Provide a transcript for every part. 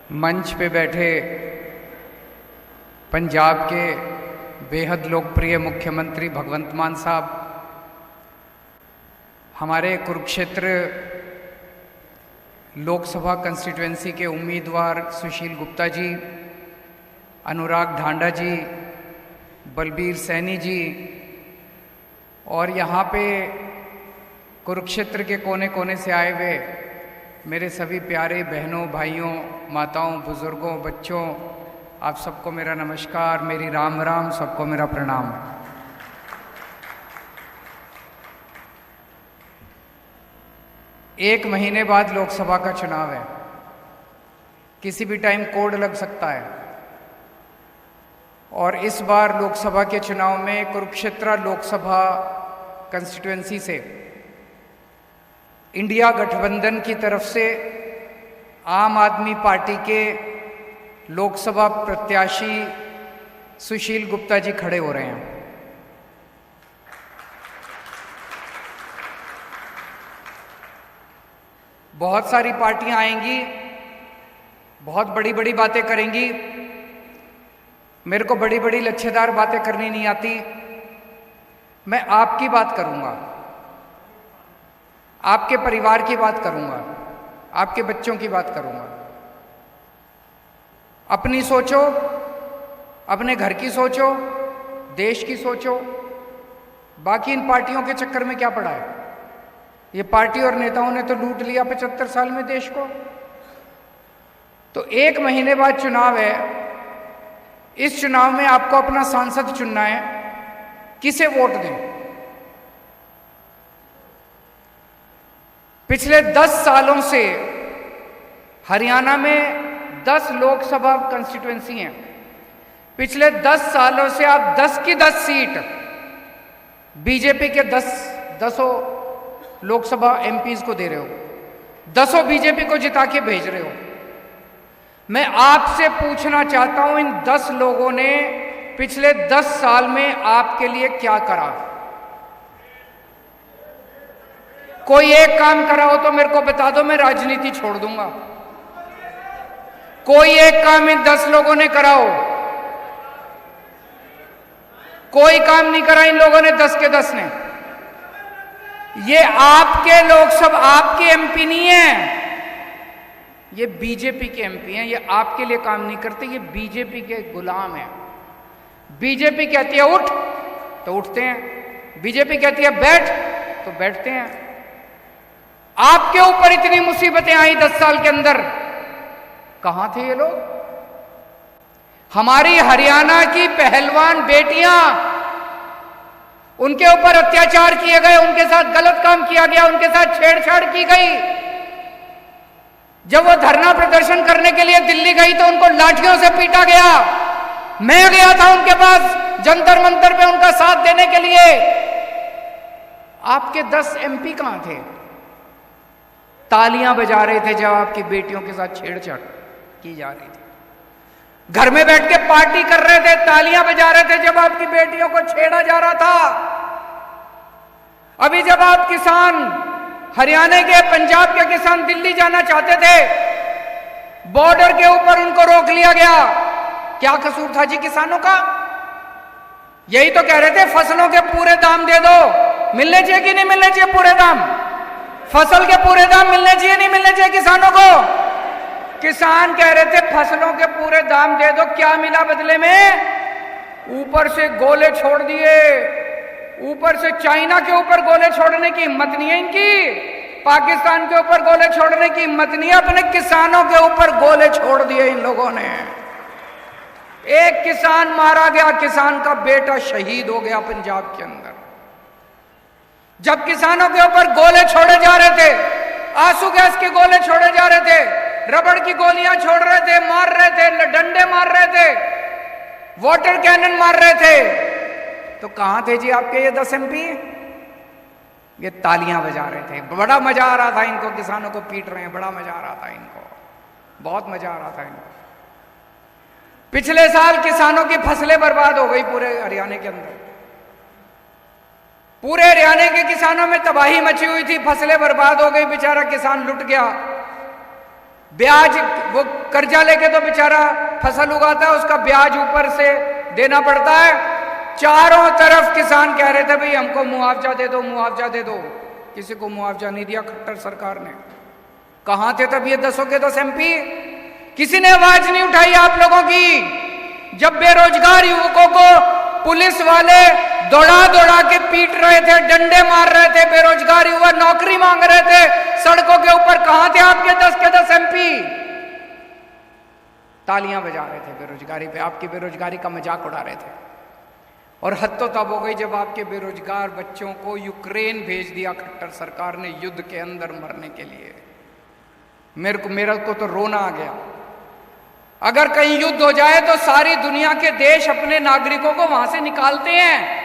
मंच पे बैठे पंजाब के बेहद लोकप्रिय मुख्यमंत्री भगवंत मान साहब, हमारे कुरुक्षेत्र लोकसभा कंस्टिट्यूएंसी के उम्मीदवार सुशील गुप्ता जी, अनुराग ढांडा जी, बलबीर सैनी जी और यहाँ पे कुरुक्षेत्र के कोने कोने से आए हुए मेरे सभी प्यारे बहनों, भाइयों, माताओं, बुजुर्गों, बच्चों, आप सबको मेरा नमस्कार, मेरी राम राम, सबको मेरा प्रणाम। एक महीने बाद लोकसभा का चुनाव है, किसी भी टाइम कोड लग सकता है और इस बार लोकसभा के चुनाव में कुरुक्षेत्र लोकसभा कंस्टिट्यूएंसी से इंडिया गठबंधन की तरफ से आम आदमी पार्टी के लोकसभा प्रत्याशी सुशील गुप्ता जी खड़े हो रहे हैं। बहुत सारी पार्टियां आएंगी, बहुत बड़ी बड़ी बातें करेंगी। मेरे को बड़ी बड़ी लच्छेदार बातें करनी नहीं आती। मैं आपकी बात करूंगा, आपके परिवार की बात करूंगा, आपके बच्चों की बात करूंगा। अपनी सोचो, अपने घर की सोचो, देश की सोचो। बाकी इन पार्टियों के चक्कर में क्या पड़ा है? ये पार्टी और नेताओं ने तो लूट लिया 75 साल में देश को। तो एक महीने बाद चुनाव है। इस चुनाव में आपको अपना सांसद चुनना है, किसे वोट दें। पिछले 10 सालों से हरियाणा में 10 लोकसभा कंस्टिट्यूएंसी हैं। पिछले 10 सालों से आप 10 की 10 सीट बीजेपी के 10 लोकसभा एमपीज को दे रहे हो, 10 बीजेपी को जिता के भेज रहे हो। मैं आपसे पूछना चाहता हूं, इन 10 लोगों ने पिछले 10 साल में आपके लिए क्या करा? कोई एक काम करा हो तो मेरे को बता दो, मैं राजनीति छोड़ दूंगा। कोई एक काम इन 10 लोगों ने करा हो? कोई काम नहीं करा इन लोगों ने, 10 के 10 ने। ये आपके लोकसभा, आपके एमपी नहीं है, ये बीजेपी के एमपी हैं। ये आपके लिए काम नहीं करते, ये बीजेपी के गुलाम हैं। बीजेपी कहती है उठ तो उठते हैं, बीजेपी कहती है बैठ तो बैठते हैं। आपके ऊपर इतनी मुसीबतें आई 10 साल के अंदर, कहां थे ये लोग? हमारी हरियाणा की पहलवान बेटियां, उनके ऊपर अत्याचार किए गए, उनके साथ गलत काम किया गया, उनके साथ छेड़छाड़ की गई। जब वो धरना प्रदर्शन करने के लिए दिल्ली गई तो उनको लाठियों से पीटा गया। मैं गया था उनके पास जंतर मंतर पे उनका साथ देने के लिए। आपके 10 एमपी कहां थे? तालियां बजा रहे थे जब आपकी बेटियों के साथ छेड़छाड़ की जा रही थी। घर में बैठ के पार्टी कर रहे थे, तालियां बजा रहे थे जब आपकी बेटियों को छेड़ा जा रहा था। अभी जब आप किसान, हरियाणा के, पंजाब के किसान दिल्ली जाना चाहते थे, बॉर्डर के ऊपर उनको रोक लिया गया। क्या कसूर था जी किसानों का? यही तो कह रहे थे फसलों के पूरे दाम दे दो। मिलने चाहिए कि नहीं मिलने चाहिए पूरे दाम? फसल के पूरे दाम मिलने चाहिए नहीं मिलने चाहिए किसानों को? किसान कह रहे थे फसलों के पूरे दाम दे दो। क्या मिला बदले में? ऊपर से गोले छोड़ दिए। ऊपर से चाइना के ऊपर गोले छोड़ने की हिम्मत नहीं है इनकी, पाकिस्तान के ऊपर गोले छोड़ने की हिम्मत नहीं है, अपने किसानों के ऊपर गोले छोड़ दिए इन लोगों ने। एक किसान मारा गया, किसान का बेटा शहीद हो गया पंजाब के अंदर। जब किसानों के ऊपर गोले छोड़े जा रहे थे, आंसू गैस के गोले छोड़े जा रहे थे, रबड़ की गोलियां छोड़ रहे थे, मार रहे थे, डंडे मार रहे थे, वाटर कैनन मार रहे थे, तो कहां थे जी आपके ये 10 एमपी? ये तालियां बजा रहे थे। बड़ा मजा आ रहा था इनको, किसानों को पीट रहे हैं, बड़ा मजा आ रहा था इनको, बहुत मजा आ रहा था इनको। पिछले साल किसानों की फसलें बर्बाद हो गई पूरे हरियाणा के अंदर। पूरे हरियाणा के किसानों में तबाही मची हुई थी, फसलें बर्बाद हो गई, बेचारा किसान लुट गया। ब्याज, वो कर्जा लेके तो बेचारा फसल उगाता है, उसका ब्याज ऊपर से देना पड़ता है। चारों तरफ किसान कह रहे थे भाई हमको मुआवजा दे दो, मुआवजा दे दो। किसी को मुआवजा नहीं दिया खट्टर सरकार ने। कहां थे तब ये 10 के 10 MP? किसी ने आवाज नहीं उठाई आप लोगों की। जब बेरोजगार युवकों को पुलिस वाले दौड़ा दौड़ा के पीट रहे थे, डंडे मार रहे थे, बेरोजगार युवक नौकरी मांग रहे थे सड़कों के ऊपर, कहां थे आपके 10 के 10 MP? तालियां बजा रहे थे बेरोजगारी पे, आपकी बेरोजगारी का मजाक उड़ा रहे थे। और हद तो तब हो गई जब आपके बेरोजगार बच्चों को यूक्रेन भेज दिया खट्टर सरकार ने युद्ध के अंदर मरने के लिए। मेरे को तो रोना आ गया। अगर कहीं युद्ध हो जाए तो सारी दुनिया के देश अपने नागरिकों को वहां से निकालते हैं।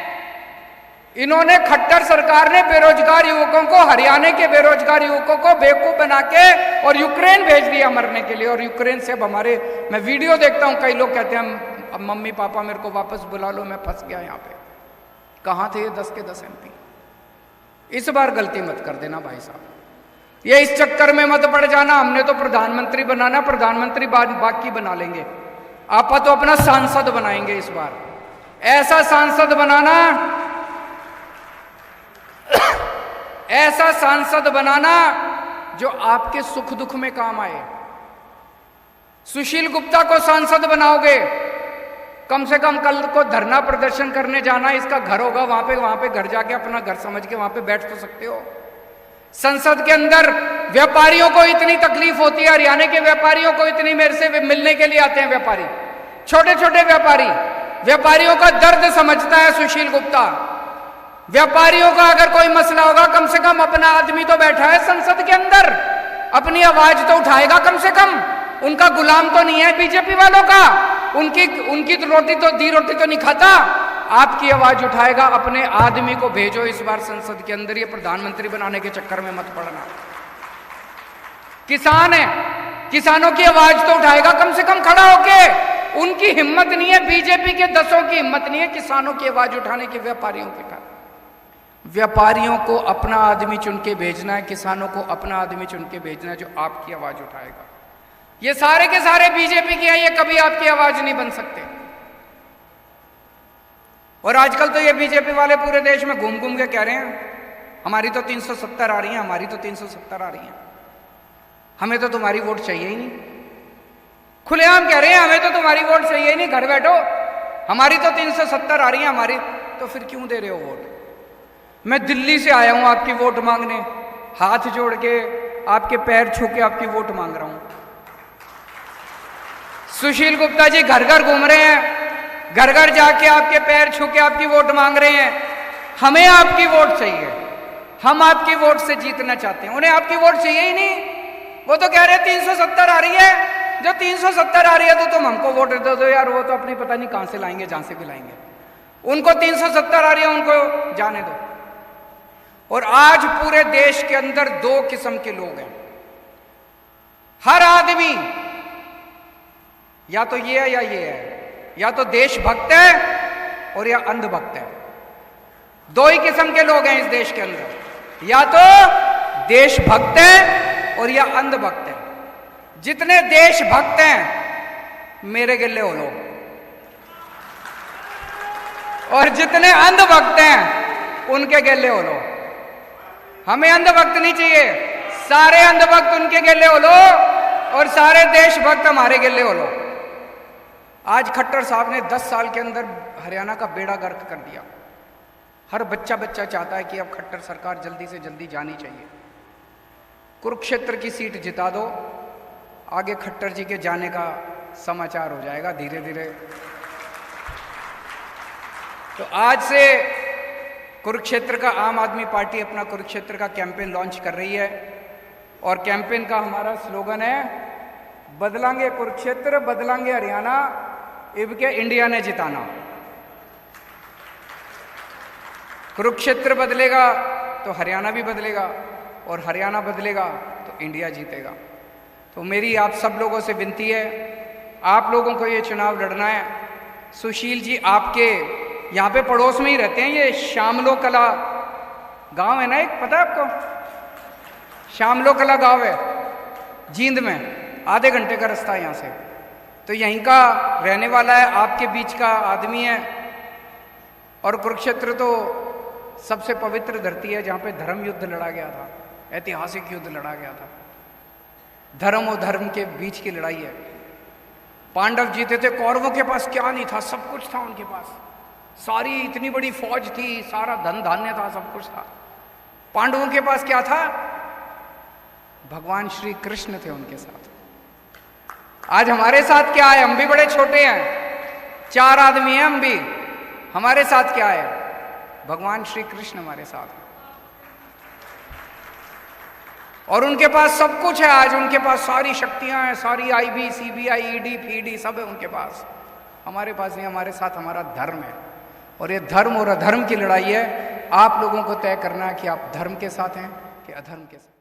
इन्होंने, खट्टर सरकार ने बेरोजगार युवकों को, हरियाणा के बेरोजगार युवकों को बेवकूफ बना के और यूक्रेन भेज दिया मरने के लिए। और यूक्रेन से अब हमारे, मैं वीडियो देखता हूं, कई लोग कहते हैं अब मम्मी पापा मेरे को वापस बुला लो, मैं फंस गया यहां पे। कहां थे ये 10 के 10 MP? इस बार गलती मत कर देना भाई साहब, ये इस चक्कर में मत पड़ जाना। हमने तो प्रधानमंत्री बनाना, प्रधानमंत्री बाकी बना लेंगे, आप तो अपना सांसद बनाएंगे इस बार। ऐसा सांसद बनाना, ऐसा सांसद बनाना जो आपके सुख दुख में काम आए। सुशील गुप्ता को सांसद बनाओगे, कम से कम कल को धरना प्रदर्शन करने जाना, इसका घर होगा वहां पे घर जाके अपना घर समझ के वहां पे बैठ तो सकते हो। संसद के अंदर व्यापारियों को इतनी तकलीफ होती है, हरियाणा के व्यापारियों को इतनी, मेरे से मिलने के लिए आते हैं व्यापारी, छोटे छोटे व्यापारी, व्यापारियों का दर्द समझता है सुशील गुप्ता। व्यापारियों का अगर कोई मसला होगा, कम से कम अपना आदमी तो बैठा है संसद के अंदर, अपनी आवाज तो उठाएगा कम से कम। उनका गुलाम तो नहीं है बीजेपी वालों का, उनकी तो रोटी तो नहीं खाता। आपकी आवाज उठाएगा, अपने आदमी को भेजो इस बार संसद के अंदर। ये प्रधानमंत्री बनाने के चक्कर में मत पड़ना। किसान है, किसानों की आवाज तो उठाएगा कम से कम खड़ा होके। उनकी हिम्मत नहीं है, बीजेपी के 10 की हिम्मत नहीं है किसानों की आवाज उठाने की, व्यापारियों की। व्यापारियों को अपना आदमी चुन के भेजना है, किसानों को अपना आदमी चुन के भेजना है जो आपकी आवाज उठाएगा। ये सारे के सारे बीजेपी के हैं, ये कभी आपकी आवाज नहीं बन सकते। और आजकल तो ये बीजेपी वाले पूरे देश में घूम घूम के कह रहे हैं हमारी तो 370 आ रही है, हमारी तो 370 आ रही है, हमें तो तुम्हारी वोट चाहिए ही नहीं। खुलेआम कह रहे हैं हमें तो तुम्हारी वोट चाहिए ही नहीं, घर बैठो, हमारी तो 370 आ रही है हमारी। तो फिर क्यों दे रहे हो वोट? मैं दिल्ली से आया हूं आपकी वोट मांगने, हाथ जोड़ के आपके पैर छू के आपकी वोट मांग रहा हूं। सुशील गुप्ता जी घर घर घूम रहे हैं, घर घर जाके आपके पैर छू के आपकी वोट मांग रहे हैं। हमें आपकी वोट चाहिए, हम आपकी वोट से जीतना चाहते हैं, उन्हें आपकी वोट चाहिए ही नहीं। वो तो कह रहे हैं 370 आ रही है, जो 370 आ रही है तो तुम हमको वोट दे दो यार, वो तो अपनी पता नहीं कहां से लाएंगे, जहां से भी लाएंगे। उनको 370 आ रही है, उनको जाने दो। और आज पूरे देश के अंदर 2 किस्म के लोग हैं। हर आदमी या तो ये है या ये है, या तो देशभक्त है और या अंधभक्त है। 2 ही किस्म के लोग हैं इस देश के अंदर, या तो देशभक्त है और या अंधभक्त है। जितने देशभक्त हैं मेरे गिल्ले हो लो, और जितने अंधभक्त हैं उनके गिल्ले हो लो। हमें अंधभक्त नहीं चाहिए, सारे अंधभक्त उनके गिल्ले हो लो और सारे देशभक्त हमारे गिल्ले हो लो। आज खट्टर साहब ने 10 साल के अंदर हरियाणा का बेड़ा गर्क कर दिया। हर बच्चा चाहता है कि अब खट्टर सरकार जल्दी से जल्दी जानी चाहिए। कुरुक्षेत्र की सीट जिता दो, आगे खट्टर जी के जाने का समाचार हो जाएगा धीरे धीरे। तो आज से कुरुक्षेत्र का आम आदमी पार्टी अपना कुरुक्षेत्र का कैंपेन लॉन्च कर रही है, और कैंपेन का हमारा स्लोगन है बदलांगे कुरुक्षेत्र, बदलांगे हरियाणा, इब के इंडिया ने जिताना। कुरुक्षेत्र बदलेगा तो हरियाणा भी बदलेगा, और हरियाणा बदलेगा तो इंडिया जीतेगा। तो मेरी आप सब लोगों से विनती है, आप लोगों को ये चुनाव लड़ना है। सुशील जी आपके यहाँ पे पड़ोस में ही रहते हैं, ये शामलो कला गांव है ना एक, पता है आपको? शामलो कला गांव है जींद में, आधे घंटे का रास्ता है यहाँ से। तो यहीं का रहने वाला है, आपके बीच का आदमी है। और कुरुक्षेत्र तो सबसे पवित्र धरती है जहाँ पे धर्म युद्ध लड़ा गया था, ऐतिहासिक युद्ध लड़ा गया था। धर्म और धर्म के बीच की लड़ाई है। पांडव जीते थे, कौरवों के पास क्या नहीं था, सब कुछ था उनके पास। सारी इतनी बड़ी फौज थी, सारा धन धान्य था, सब कुछ था। पांडवों के पास क्या था? भगवान श्री कृष्ण थे उनके साथ। आज हमारे साथ क्या है? हम भी बड़े छोटे हैं, 4 आदमी हैं हम भी। हमारे साथ क्या है? भगवान श्री कृष्ण हमारे साथ है। और उनके पास सब कुछ है। आज उनके पास सारी शक्तियां हैं, सारी IB, CBI, ED, PD सब है उनके पास। हमारे पास नहीं, हमारे साथ हमारा धर्म है। और ये धर्म और अधर्म की लड़ाई है। आप लोगों को तय करना है कि आप धर्म के साथ हैं कि अधर्म के साथ।